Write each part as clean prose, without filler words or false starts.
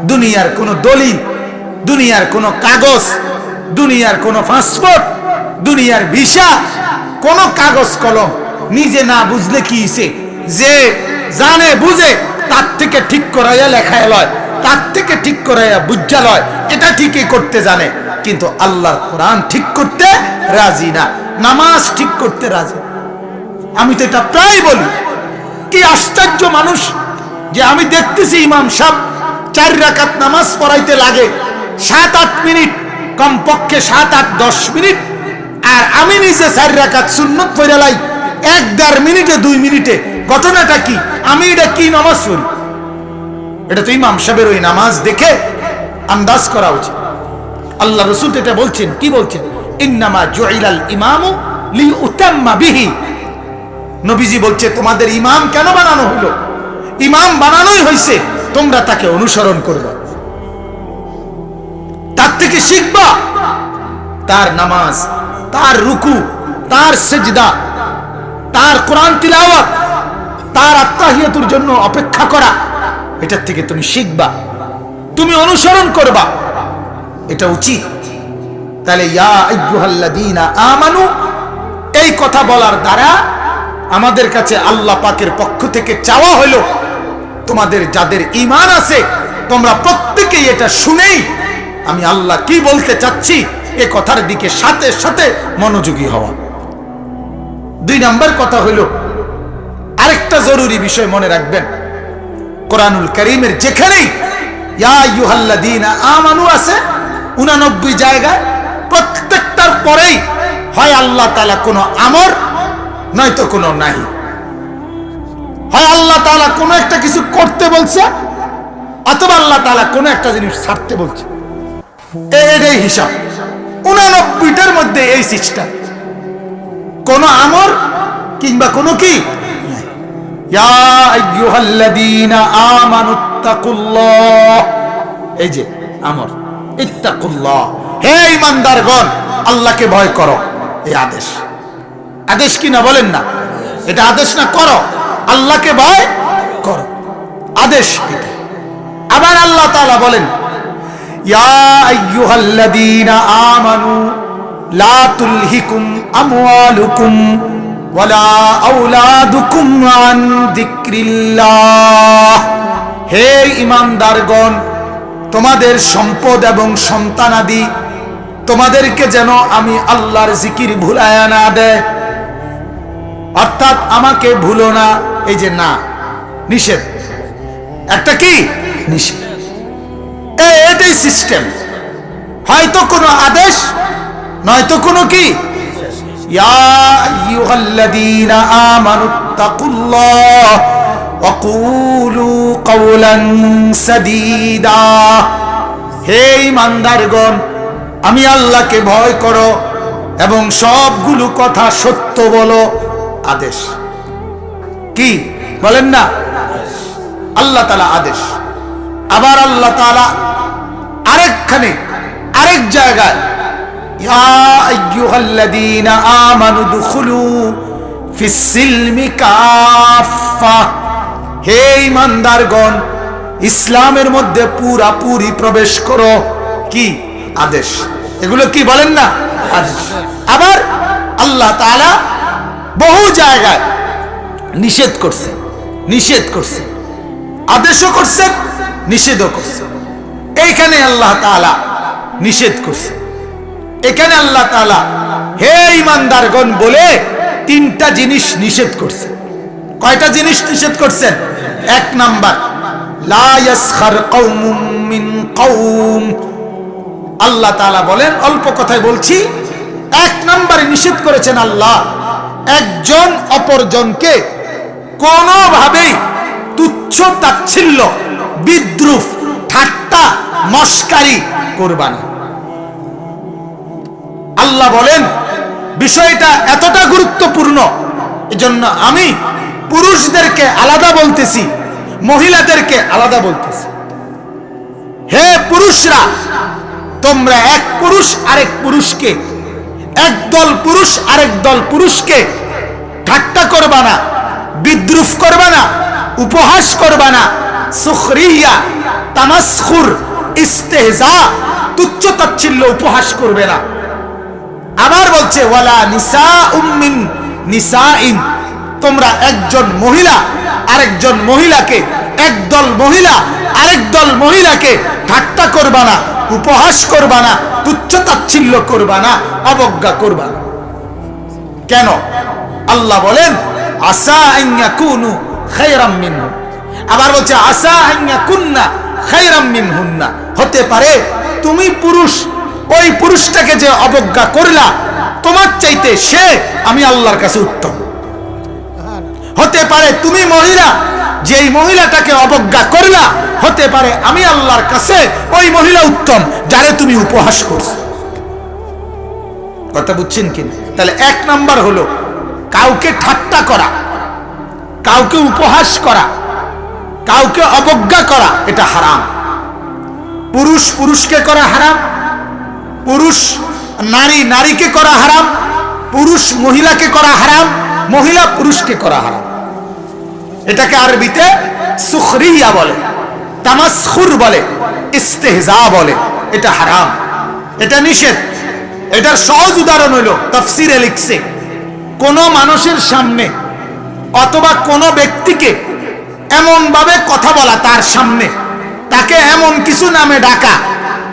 দুনিয়ার কোনো দলিল, দুনিয়ার কোনো কাগজ, দুনিয়ার কোনো পাসপোর্ট, দুনিয়ার ভিসা, কোনো কাগজ কলম নিজে না বুঝলে কি হইছে, যে জানে বুঝে তার থেকে ঠিক করাইয়া লেখায় লয়, তার থেকে ঠিক করাইয়া বুঝা লয়, এটা ঠিকই করতে জানে, কিন্তু আল্লাহর কোরআন ঠিক করতে রাজি না, নামাজ ঠিক করতে রাজি। আমি তো এটা প্রায় বলি, কি আশ্চর্য মানুষ যে আমি দেখতেছি ইমাম সাহেব 4 রাকাত নামাজ পড়াইতে লাগে 7-8 মিনিট, কমপক্ষে 7-8-10 মিনিট, আর আমি নিজে 4 রাকাত সুন্নত পড়ে লাই 1-1.5 মিনিটে 2 মিনিটে। ঘটনাটা কি? আমি এটা কি নামাজ পড়ি? এটা তো ইমাম সাহেবের ওই নামাজ দেখে আন্দাজ করা উচিত। আল্লাহ রাসূল এটা বলছেন, কি বলছেন? ইন্নামা জুইলাল ইমামু লিউতাম্মা বিহি। নবীজি বলছে তোমাদের ইমাম কেন বানানো হলো? ইমাম বানানোই হয়েছে তোমরা তাকে অনুসরণ করবে, তার থেকে শিখবা। তার নামাজ, তার রুকু, তার সিজদা, তার কোরআন তিলাওয়াত, তার আত্তাহিয়াতুর জন্য অপেক্ষা করা, এটার থেকে তুমি শিখবা, তুমি অনুসরণ করবা, এটা উচিত। তাহলে ইয়া আইয়ুহাল্লাযীনা আমানু, এই কথা বলার দ্বারা আমাদের কাছে আল্লাহ পাকের পক্ষ থেকে চাওয়া হলো তোমাদের যাদের ঈমান আছে তোমরা প্রত্যেকেই এটা শুনেই আমি আল্লাহ কি বলতে চাচ্ছি এই কথার দিকে সাথে সাথে মনোযোগী হওয়া। 2 নম্বর কথা হলো, আরেকটা জরুরি বিষয় মনে রাখবেন, কোরআনুল কারীমের যেখানেই ইয়া আইয়ুহাল্লাযীনা আমানু আছে 89 জায়গায়, প্রত্যেকটার পরেই হয় আল্লাহ তাআলা কোনো আমর নয়তো কোনো নাহি, হয় আল্লাহ তাআলা কোনো একটা কিছু করতে বলছে অথবা আল্লাহ তাআলা কোনো একটা জিনিস ছাড়তে বলছে। এটাই হিসাব 89টার মধ্যে এই সিস্টেম, কোনো আমর কিংবা কোনো কি। ইয়া আইয়ুহাল্লাযীনা আমানুত্তাকুল্লাহ, এই যে আমর, ইত্তাকুল্লাহ, হে ঈমানদারগণ আল্লাহকে ভয় করো, এই আদেশ। আদেশ কি না বলেন না? এটা আদেশ না? করো, আল্লাহকে ভয় করো, আদেশ এটা। আবার আল্লাহ তাআলা বলেন ইয়া আইয়ুহাল্লাযীনা আমানু লা তুলহিকুম আমওয়ালুকুম ওয়ালা আওলাদুকুম আন যিকরিল্লাহ, হে ঈমানদারগণ তোমাদের সম্পদ এবং সন্তানাদি তোমাদেরকে যেন আমি আল্লাহর জিকির ভুলায়া না দেয়, অর্থাৎ আমাকে ভুলো না। এই যে না, নিষেধ, একটা কি নিষেধ, এটাই সিস্টেম, হয়তো কোনো আদেশ নয়তো কোনো কি। ইয়া আইয়ুহাল্লাযীনা আমানুত্তাকুল্লাহ ওয়া কুলু কাওলান সাদীদা, হে ঈমানদারগণ আমি আল্লাহকে ভয় করো এবং সবগুলো কথা সত্য বলো, আদেশ। কি বলেন না? আল্লাহ তাআলা আদেশ। আবার আল্লাহ তাআলা আরেকখানে আরেক জায়গায় ইয়া আইয়ুহাল্লাযীনা আমানু দুখুলু ফিস সিলমি কাফা, হে ঈমানদারগণ ইসলামের মধ্যে পুরাপুরি প্রবেশ করো, কি আদেশ। এগুলো কি বলেন না? আদেশ। আবার আল্লাহ তাআলা বহু জায়গায় নিষেধ করছেন, নিষেধ করছেন, আদেশও করছেন, নিষেধও করছেন। এইখানে আল্লাহ তাআলা নিষেধ করছেন, এখানে আল্লাহ তাআলা হে ঈমানদারগণ বলে 3টা জিনিস নিষেধ করছেন। কয়টা জিনিস নিষেধ করছেন? 1 নাম্বার, লা ইয়াসখার কওমুম মিন কওম, আল্লাহ তাআলা বলেন, অল্প কথায় বলছি, 1 নম্বরে নিষেধ করেছেন আল্লাহ একজন অপরজনকে কোনোভাবেই তুচ্ছ তাচ্ছিল্য, বিদ্রুপ, ঠাট্টা, মস্কারি করবা না। আল্লাহ বলেন বিষয়টা এতটা গুরুত্বপূর্ণ, এজন্য আমি পুরুষদেরকে আলাদা বলতেছি, মহিলাদেরকে আলাদা বলতেছি। হে পুরুষরা, তোমরা এক পুরুষ আরেক পুরুষকে, একদল পুরুষ আরেক দল পুরুষকে ঠাট্টা করবা না, বিদ্রুপ করবা না, উপহাস করবা না, সুখরিয়া তামাসখুর, ইস্তেহজা, তুচ্ছ তাচ্ছিল্য, উপহাস করবে না। আবার বলছে ওয়ালা নিসাউম মিন নিসাইন, তোমরা একজন মহিলা আরেকজন মহিলাকে, একদল মহিলা আরেকদল মহিলাকে ঠাট্টা করবা না, উপহাস করবা না, তুচ্ছ তাচ্ছিল্য করবা না, অবজ্ঞা করবা না। কেন? আল্লাহ বলেন আসা আন ইয়াকুনু খায়রাম মিনহু, আবার বলছে আসা আন ইয়াকুননা খায়রাম মিনহুন্না, হতে পারে তুমি পুরুষ, ওই পুরুষটাকে যে অবজ্ঞা করলা তোমার চাইতে সে আমি আল্লাহর কাছে উত্তম। হতে পারে তুমি মহিলা, যেই মহিলাটাকে অবজ্ঞা করলা হতে পারে আমি আল্লাহর কাছে ওই মহিলা উত্তম যারে তুমি উপহাস করছো। কথা বুঝছেন কিনা? তাহলে এক নাম্বার হলো কাউকে ঠাট্টা করা, কাউকে উপহাস করা, কাউকে অবজ্ঞা করা, এটা হারাম। পুরুষ পুরুষকে করা হারাম, পুরুষ নারী নারীকে করা হারাম, পুরুষ মহিলাকে করা হারাম, মহিলা পুরুষকে করা হারাম। এটাকে আরবিতে সুখরিয়া বলে, তামাসখুর বলে, ইস্তেহজা বলে। এটা হারাম, এটা নিষেধ। এটার সহজ উদাহরণ হলো তাফসীরে লিখছে, কোন মানুষের সামনে অথবা কোন ব্যক্তিকে এমন ভাবে কথা বলা তার সামনে, তাকে এমন কিছু নামে ডাকা,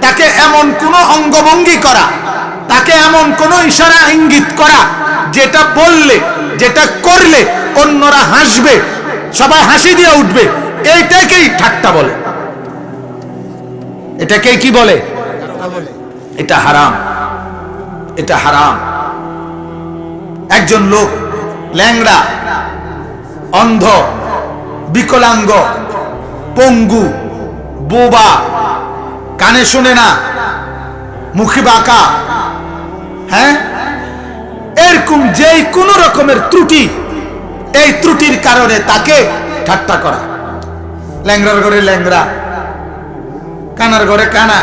তাকে এমন কোন অঙ্গভঙ্গি করা, তাকে এমন কোন ইশারা ইঙ্গিত করা যেটা বললে, যেটা করলে অন্যরা হাসবে, সবাই হাসি দিয়ে উঠবে, এইটাকেই ঠাট্টা বলে। এটাকে কি বলে? এটা হারাম, এটা হারাম। একজন লোক ল্যাংড়া, অন্ধ, বিকলাঙ্গ, পঙ্গু, বোবা, কানে শুনে না, মুখে বাঁকা, হ্যাঁ, এরকম যেই কোন রকমের ত্রুটি, এই ত্রুটির কারণে তাকে ঠাট্টা করা। ল্যাংড়ার ঘরে ল্যাংড়া, কানার ঘরে কানা,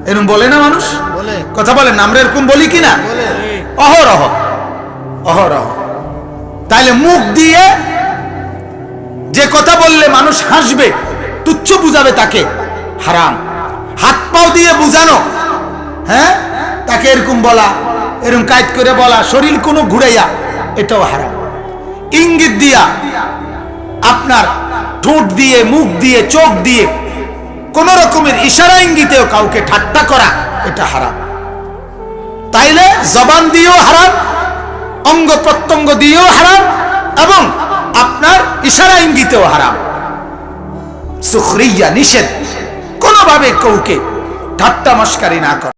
এরকম বলে না মানুষ? কথা বলেন, আমরা এরকম বলি কিনা? অহরহ অহরহ। তাইলে মুখ দিয়ে যে কথা বললে মানুষ হাসবে, তুচ্ছ বুঝাবে, তাকে হারাম। হাত পাও দিয়ে বুঝানো, হ্যাঁ, তাকে এরকম বলা, এরকম কাজ করে বলা, শরীর কোনো ঘুরাইয়া, এটাও হারাম। ইঙ্গিত দিয়া, আপনার ঠোঁট দিয়ে, মুখ দিয়ে, চোখ দিয়ে, কোন রকমের ইশারা ইঙ্গিতেও কাউকে ঠাট্টা করা, এটা হারাম। তাইলে জবান দিয়েও হারাম, অঙ্গ প্রত্যঙ্গ দিয়েও হারাম, এবং আপনার ইশারা ইঙ্গিতেও হারাম। সুখরিয়া, নিষেধ। কোনোভাবে কাউকে ঠাট্টা মস্কারি না করা।